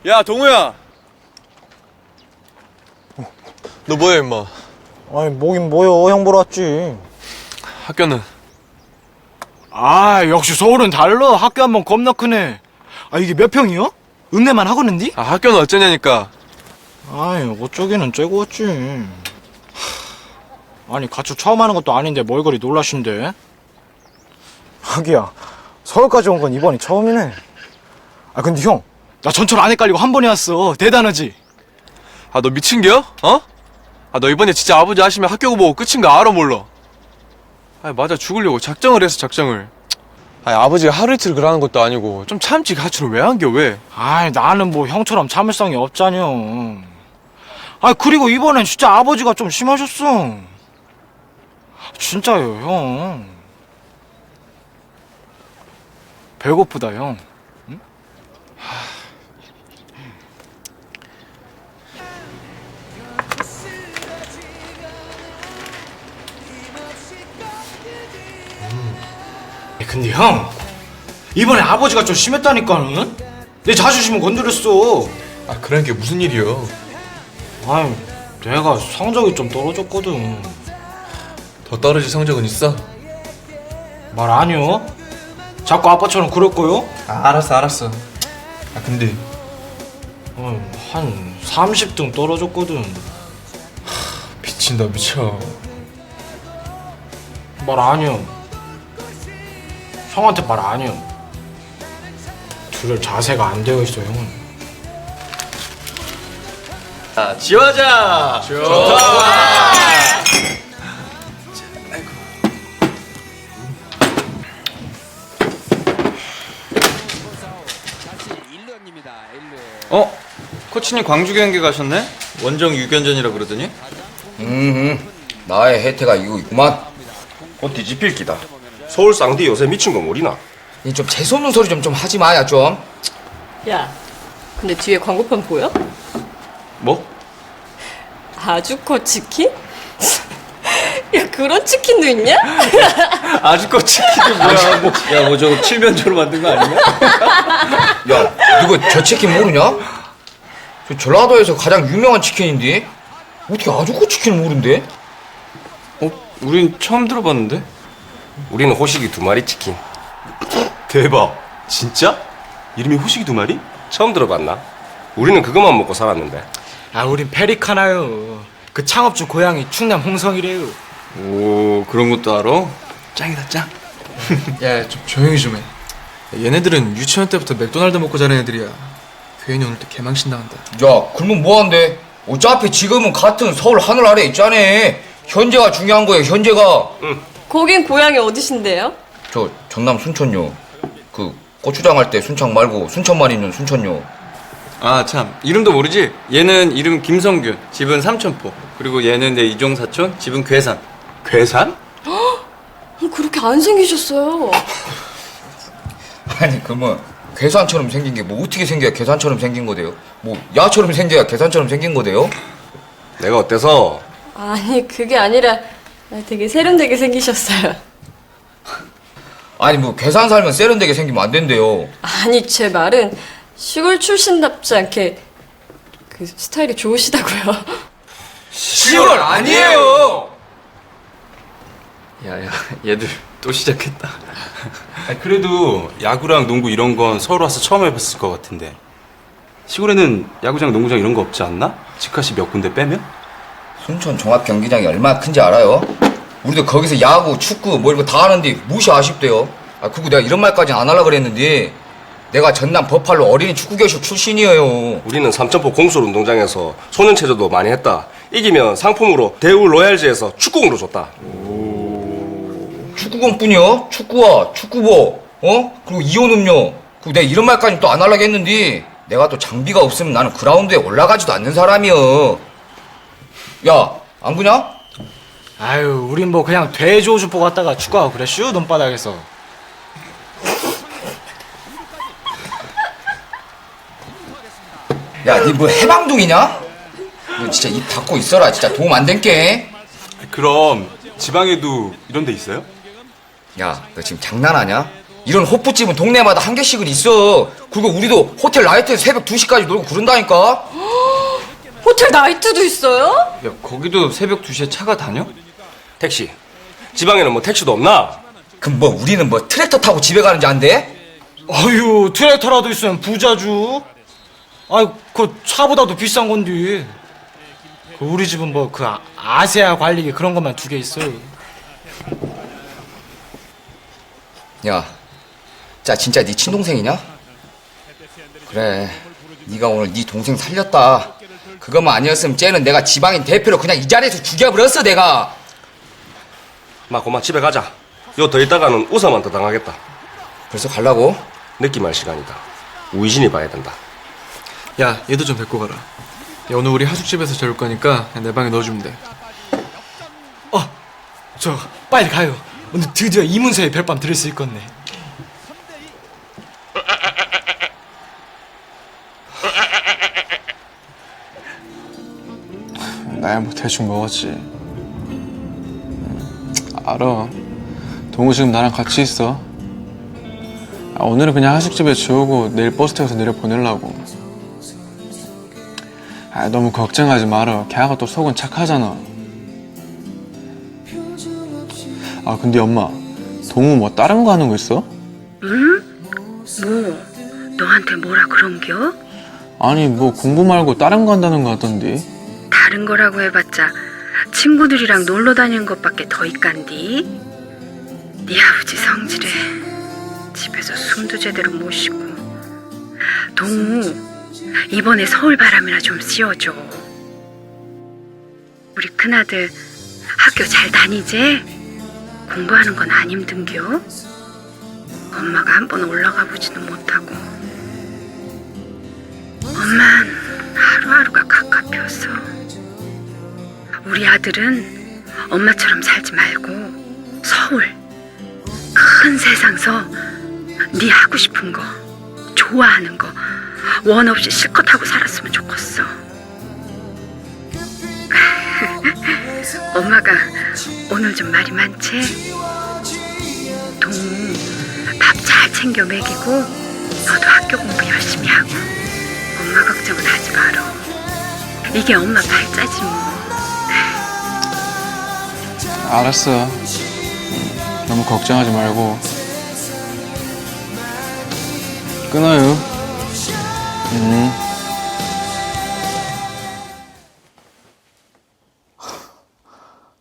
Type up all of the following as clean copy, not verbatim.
야, 동우야. 너 뭐해, 임마? 아니 뭐긴 뭐여, 형 보러 왔지. 학교는? 아, 역시 서울은 달라. 학교 한 번 겁나 크네. 아, 이게 몇 평이요? 읍내만 하고는디? 아, 학교는 어쩌냐니까. 아이, 어쩌기는 째고 왔지. 아니, 가출 처음 하는 것도 아닌데 뭘 그리 놀라신데? 하기야, 서울까지 온 건 이번이 처음이네. 아 근데 형, 나 전철 안 헷갈리고 한 번에 왔어. 대단하지? 아, 너 미친겨? 어? 아, 너 이번에 진짜 아버지 하시면 학교 보고 끝인 거 알아, 몰라? 아, 맞아, 죽으려고 작정을 했어, 작정을. 아, 아버지가 하루 이틀 그러는 것도 아니고 좀 참지 가출을 왜 한겨, 왜? 아이, 나는 뭐 형처럼 참을성이 없잖여. 아, 그리고 이번엔 진짜 아버지가 좀 심하셨어. 진짜요, 형. 배고프다, 형. 응? 근데 형, 이번에 아버지가 좀 심했다니까는? 내 자존심은 건드렸어. 아, 그런 게 무슨 일이여? 아이, 내가 성적이 좀 떨어졌거든. 더 떨어질 성적은 있어? 말 아니요? 자꾸 아빠처럼 그럴 거요? 아, 알았어. 아, 근데 한 30등 떨어졌거든. 미친다, 미쳐. 말 아니요. 형한테 말 아니요. 둘을 자세가 안 되어 있어, 형은. 자, 지화자! 좋다! 코치님 광주 경기 가셨네? 원정 6연전이라 그러더니? 나의 혜태가 이거 있구만. 곧 뒤집힐 기다. 서울 쌍디 요새 미친 거 모르나? 좀 재수없는 소리 좀 하지 마야 좀. 야, 근데 뒤에 광고판 보여? 뭐? 아주커 치킨? 야, 그런 치킨도 있냐? 아주꺼 치킨이 뭐야? 뭐 저거 칠면조로 만든 거 아니냐? 야, 이거 저 치킨 모르냐? 저 전라도에서 가장 유명한 치킨인데 어떻게 아주코 치킨을 모른대? 우린 처음 들어봤는데? 우리는 호식이 2마리 치킨. 대박. 진짜? 이름이 호식이 2마리? 처음 들어봤나? 우리는 그것만 먹고 살았는데. 아, 우린 페리카나요. 그 창업주 고향이 충남 홍성이래요. 오, 그런 것도 알아? 짱이다, 짱. 야, 좀 조용히 좀 해. 야, 얘네들은 유치원 때부터 맥도날드 먹고 자란 애들이야. 괜히 오늘 또 개망신 당한다. 야, 그러면 뭐한대? 어차피 지금은 같은 서울 하늘 아래 있잖아. 현재가 중요한 거예요, 현재가. 거긴 고향이 어디신데요? 저 전남 순천요. 그 고추장 할 때 순창 말고 순천만 있는 순천요. 아, 참. 이름도 모르지? 얘는 이름 김성균, 집은 삼천포. 그리고 얘는 내 이종사촌, 집은 괴산. 괴산? 그렇게 안 생기셨어요. 아니 그러면 괴산처럼 생긴 게 뭐 어떻게 생겨야 괴산처럼 생긴 거대요? 뭐 야처럼 생겨야 괴산처럼 생긴 거대요? 내가 어때서? 아니, 그게 아니라 되게 세련되게 생기셨어요. 아니 뭐 괴산 살면 세련되게 생기면 안 된대요. 아니, 제 말은 시골 출신답지 않게 그 스타일이 좋으시다고요. 시골 아니에요. 야, 얘들 또 시작했다. 아니, 그래도 야구랑 농구 이런 건 서울 와서 처음 해봤을 것 같은데. 시골에는 야구장, 농구장 이런 거 없지 않나? 직카시 몇 군데 빼면? 순천 종합 경기장이 얼마나 큰지 알아요? 우리도 거기서 야구, 축구 뭐 이런 거 다 하는데 무시 아쉽대요. 아 그리고 내가 이런 말까지는 안 하려고 그랬는데 내가 전남 버팔로 어린이 축구교실 출신이에요. 우리는 삼천포 공설운동장에서 소년체조도 많이 했다. 이기면 상품으로 대우 로얄즈에서 축구공도 줬다. 축구공뿐이요? 축구화, 축구복, 그리고 이온음료. 그리고 내가 이런 말까지는 또 안 하려고 했는데 내가 또 장비가 없으면 나는 그라운드에 올라가지도 않는 사람이여. 야, 안 그냐? 아유, 우린 뭐 그냥 돼지오줌 뽑았다가 축구하고 그랬슈, 논바닥에서. 야, 니 뭐 해방둥이냐? 너 진짜 입 닫고 있어라. 진짜 도움 안 된게. 그럼 지방에도 이런 데 있어요? 야, 너 지금 장난하냐? 이런 호프집은 동네마다 한 개씩은 있어. 그리고 우리도 호텔 나이트에서 새벽 2시까지 놀고 그런다니까. 호텔 나이트도 있어요? 야, 거기도 새벽 2시에 차가 다녀? 택시. 지방에는 뭐 택시도 없나? 그럼 뭐 우리는 뭐 트랙터 타고 집에 가는지 안 돼? 아유, 트랙터라도 있으면 부자주. 아이, 그 차보다도 비싼 건데. 그 우리 집은 뭐 그 아세아 관리기 그런 것만 2개 있어. 야, 자 진짜 네 친동생이냐? 그래, 네가 오늘 네 동생 살렸다. 그것만 아니었으면 쟤는 내가 지방인 대표로 그냥 이 자리에서 죽여버렸어 내가. 마 고마 집에 가자. 요 더 있다가는 우사한테 당하겠다. 벌써 갈라고? 느낌할 시간이다. 우이신이 봐야 된다. 야, 얘도 좀 데리고 가라. 야, 오늘 우리 하숙집에서 재울 거니까 그냥 내 방에 넣어주면 돼. 저 빨리 가요. 오늘 드디어 이문세의 별밤 들을 수 있겠네. 나야 뭐 대충 먹었지. 알아. 동우 지금 나랑 같이 있어. 오늘은 그냥 하숙집에 재우고 내일 버스 타고서 내려 보내려고. 너무 걱정하지 마라. 걔가 또 속은 착하잖아. 근데 엄마, 동우 뭐 다른 거 하는 거 있어? 응? 뭐? 너한테 뭐라 그런겨? 아니 뭐 공부 말고 다른 거 한다는 거 같던데. 다른 거라고 해봤자 친구들이랑 놀러 다니는 것밖에 더 있간디. 네 아버지 성질에 집에서 숨도 제대로 못 쉬고. 동우, 이번에 서울 바람이나 좀 씌워줘. 우리 큰아들 학교 잘 다니지? 공부하는 건 안 힘든겨? 엄마가 한 번 올라가 보지도 못하고. 엄만 하루하루가 갑갑해서. 우리 아들은 엄마처럼 살지 말고 서울 큰 세상서 네 하고 싶은 거, 좋아하는 거 원 없이 실컷 하고 살았으면 좋겠어. 엄마가 오늘 좀 말이 많지? 동우 밥 잘 챙겨 먹이고 너도 학교 공부 열심히 하고 엄마 걱정은 하지 마라. 이게 엄마 팔자지 뭐. 알았어. 너무 걱정하지 말고. 끊어요.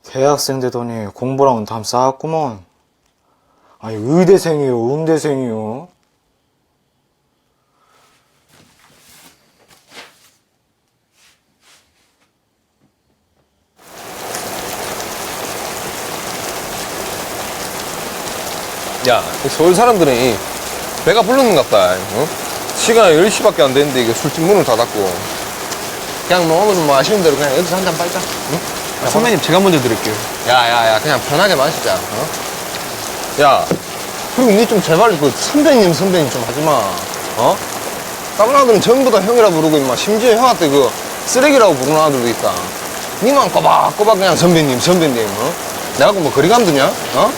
대학생 되더니 공부랑은 담 쌓았구먼. 아니 의대생이요, 음대생이요. 야, 서울 사람들은 배가 불렀는갑다. 어? 시간이 10시밖에 안 됐는데 이게 술집 문을 닫았고. 그냥 뭐 오늘 뭐 아쉬운 대로 그냥 여기서 한잔 빨자. 응? 선배님 제가 먼저 드릴게요. 야, 그냥 편하게 마시자. 어? 야, 그리고 니 좀 제발 그 선배님 좀 하지 마. 어? 다른 아들은 전부 다 형이라 부르고 임마 심지어 형한테 그 쓰레기라고 부르는 아들도 있다. 니만 꼬박꼬박 그냥 선배님. 어? 내가 뭐 거리감 드냐? 어?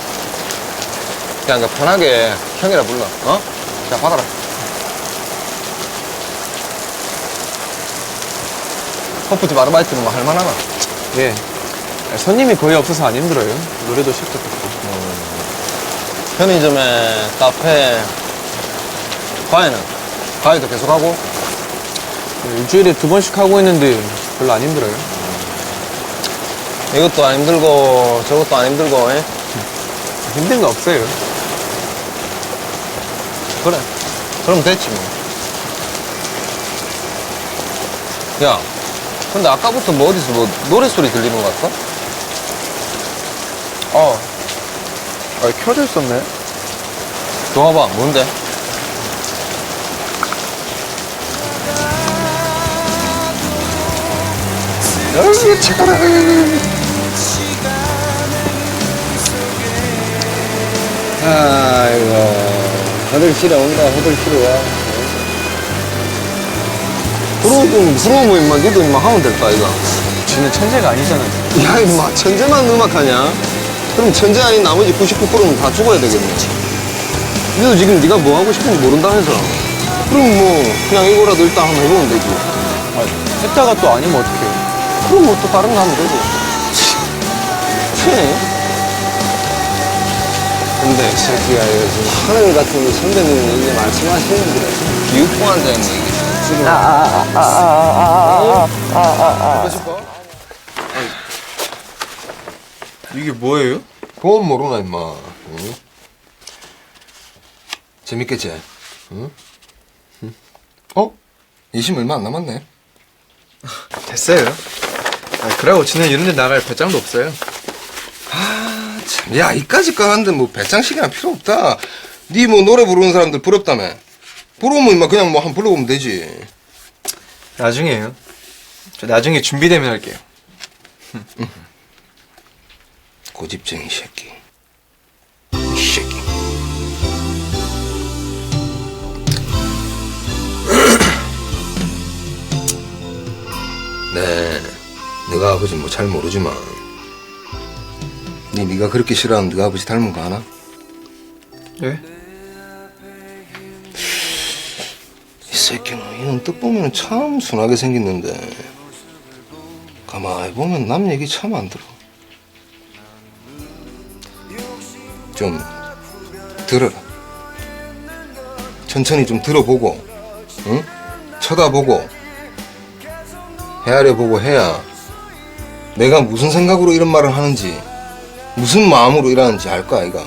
그냥 그 편하게 형이라 불러. 어? 자, 받아라. 호프집 아르바이트는 뭐 할만하나? 예. 손님이 거의 없어서 안 힘들어요. 노래도 쉽게 듣고. 편의점에, 카페, 과외도 계속하고? 일주일에 2번씩 하고 있는데 별로 안 힘들어요. 이것도 안 힘들고 저것도 안 힘들고. 에? 힘든 거 없어요. 그래, 그럼 됐지 뭐. 야, 근데 아까부터 뭐 어디서 뭐 노래소리 들리는 것 같아? 켜져 있었네. 좋아봐, 뭔데? 아이고 착하다. 아이고, 호들 싫어 온다, 호들 싫어 와. 부러우면 임마 니도 임마 하면 될까 이거. 쟤는 천재가 아니잖아. 야 임마 천재만 음악하냐? 그럼 천재 아닌 나머지 99%는 다 죽어야 되겠네. 너도 지금 네가 뭐 하고 싶은지 모른다면서. 그럼 뭐 그냥 이거라도 일단 한번 해보면 되지. 했다가 또 아니면 어떡해. 그럼 뭐 또 다른 거 하면 되고. 근데 이 새끼야 이거 지금 하늘 같은 선배님이 이제 말씀하시는 게 기육공한다는 얘기 지금. 이게 뭐예요? 그건 모르나 임마. 응? 재밌겠지? 응? 응? 어? 20 얼마 안 남았네. 됐어요. 그러고 지는 이런 데 나갈 배짱도 없어요. 아, 참. 야, 이까짓 거 하는데 뭐 배짱식이나 필요 없다. 니 뭐 노래 부르는 사람들 부럽다며. 부러우면 임마 그냥 뭐 한 불러보면 되지. 나중에요. 저 나중에 준비되면 할게요. 고집쟁이 새끼. 이 새끼. 네, 네가 아버지 뭐 잘 모르지만 네가 그렇게 싫어하는 네가 아버지 닮은 거 아나? 예? 이 새끼는 이건 떡 보면 참 순하게 생겼는데 가만히 보면 남 얘기 참 안 들어. 좀 들어라. 천천히 좀 들어보고, 응? 쳐다보고, 헤아려보고 해야 내가 무슨 생각으로 이런 말을 하는지, 무슨 마음으로 일하는지 알 거 아이가.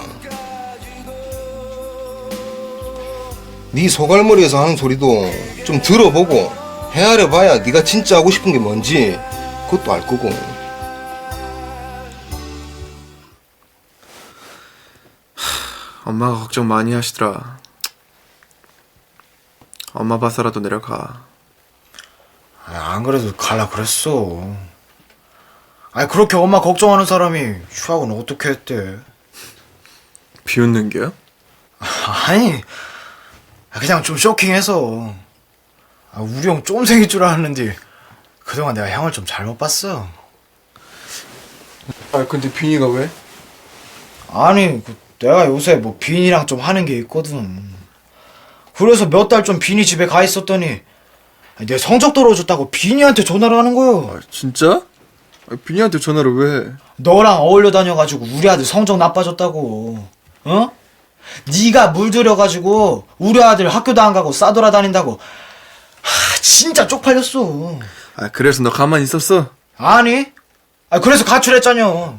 네 소갈머리에서 하는 소리도 좀 들어보고 헤아려봐야 네가 진짜 하고 싶은 게 뭔지 그것도 알 거고. 엄마가 걱정 많이 하시더라. 엄마 봐서라도 내려가. 안 그래도 갈라 그랬어. 아니 그렇게 엄마 걱정하는 사람이 휴학은 어떻게 했대? 비웃는 게요? 아니 그냥 좀 쇼킹해서. 우리 형 쫌생일 줄 알았는데 그동안 내가 형을 좀 잘못 봤어. 근데 빈이가 왜? 아니 내가 요새 뭐 빈이랑 좀 하는 게 있거든. 그래서 몇 달 좀 빈이 집에 가 있었더니 내 성적 떨어졌다고 빈이한테 전화를 하는 거요. 진짜? 빈이한테 전화를 왜 해? 너랑 어울려 다녀가지고 우리 아들 성적 나빠졌다고. 어? 네가 물들여가지고 우리 아들 학교도 안 가고 싸돌아다닌다고. 진짜 쪽팔렸어. 그래서 너 가만히 있었어? 아니 그래서 가출했잖여.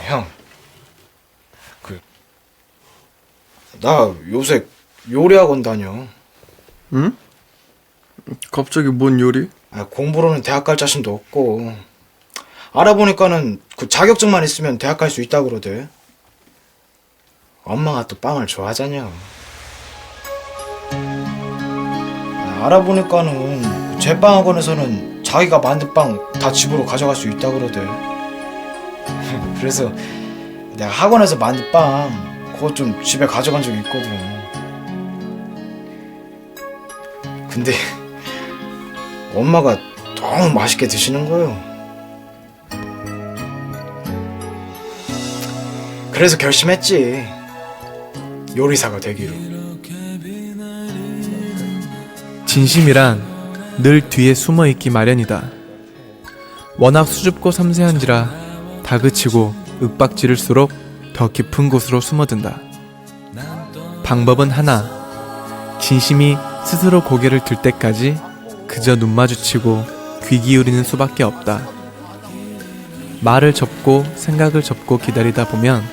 형, 나 요새 요리학원 다녀. 응? 갑자기 뭔 요리? 공부로는 대학 갈 자신도 없고 알아보니까는 그 자격증만 있으면 대학 갈 수 있다 그러대. 엄마가 또 빵을 좋아하잖여. 알아보니까는 제빵학원에서는 자기가 만든 빵 다 집으로 가져갈 수 있다 그러대. 그래서 내가 학원에서 만든 빵 그거 좀 집에 가져간 적이 있거든. 근데 엄마가 너무 맛있게 드시는 거예요. 그래서 결심했지. 요리사가 되기로. 진심이란 늘 뒤에 숨어있기 마련이다. 워낙 수줍고 섬세한지라 다그치고 윽박지를수록 더 깊은 곳으로 숨어든다. 방법은 하나. 진심이 스스로 고개를 들 때까지 그저 눈 마주치고 귀 기울이는 수밖에 없다. 말을 접고 생각을 접고 기다리다 보면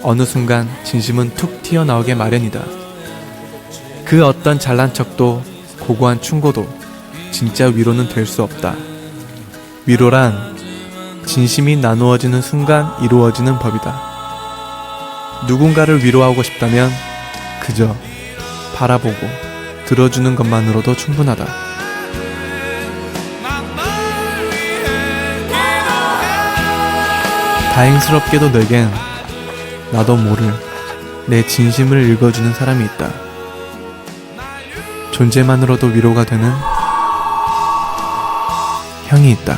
어느 순간 진심은 툭 튀어나오게 마련이다. 그 어떤 잘난 척도 고고한 충고도 진짜 위로는 될 수 없다. 위로란 진심이 나누어지는 순간 이루어지는 법이다. 누군가를 위로하고 싶다면 그저 바라보고 들어주는 것만으로도 충분하다. 다행스럽게도 내겐 나도 모를 내 진심을 읽어주는 사람이 있다. 존재만으로도 위로가 되는 형이 있다.